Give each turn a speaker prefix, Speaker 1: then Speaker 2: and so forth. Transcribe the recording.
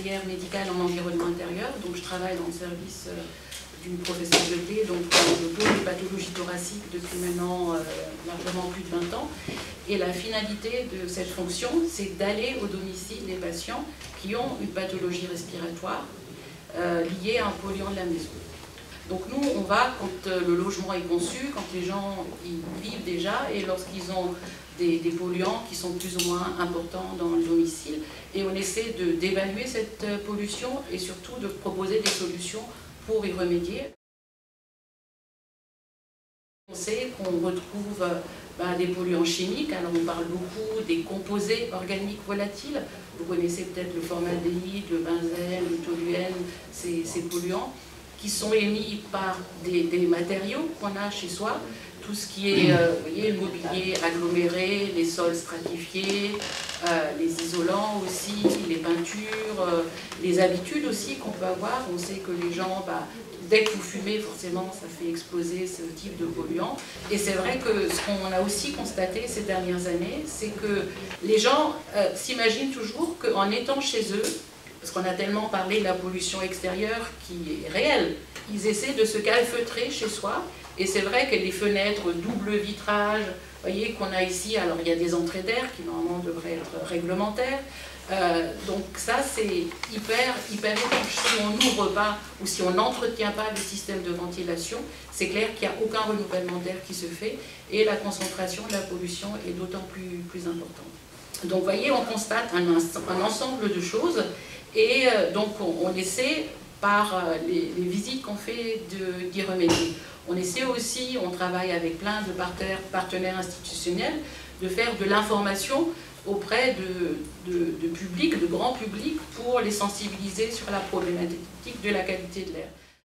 Speaker 1: conseillère médicale en environnement intérieur, donc je travaille dans le service d'une professeure de thé, donc je pose des pathologies thoraciques depuis maintenant largement plus de 20 ans. Et la finalité de cette fonction, c'est d'aller au domicile des patients qui ont une pathologie respiratoire liée à un polluant de la maison. Donc nous, on va, quand le logement est conçu, quand les gens y vivent déjà, et lorsqu'ils ont des polluants qui sont plus ou moins importants dans le domicile, et on essaie d'évaluer cette pollution et surtout de proposer des solutions pour y remédier. On sait qu'on retrouve des polluants chimiques, alors on parle beaucoup des composés organiques volatiles. Vous connaissez peut-être le formaldéhyde, le benzène, le toluène, ces polluants qui sont émis par des matériaux qu'on a chez soi, tout ce qui est vous voyez, le mobilier aggloméré, les sols stratifiés, les isolants aussi, les peintures, les habitudes aussi qu'on peut avoir. On sait que les gens, dès que vous fumez, forcément, ça fait exploser ce type de polluants. Et c'est vrai que ce qu'on a aussi constaté ces dernières années, c'est que les gens s'imaginent toujours qu'en étant chez eux, parce qu'on a tellement parlé de la pollution extérieure qui est réelle, ils essaient de se calfeutrer chez soi. Et c'est vrai que les fenêtres double vitrage, vous voyez qu'on a ici, alors il y a des entrées d'air qui normalement devraient être réglementaires. Donc ça c'est hyper étanche. Si on n'ouvre pas ou si on n'entretient pas le système de ventilation, c'est clair qu'il n'y a aucun renouvellement d'air qui se fait et la concentration de la pollution est d'autant plus importante. Donc vous voyez, on constate un ensemble de choses et donc on essaie par les visites qu'on fait d'y remédier. On essaie aussi, on travaille avec plein de partenaires institutionnels, de faire de l'information auprès de public, de grand public, pour les sensibiliser sur la problématique de la qualité de l'air.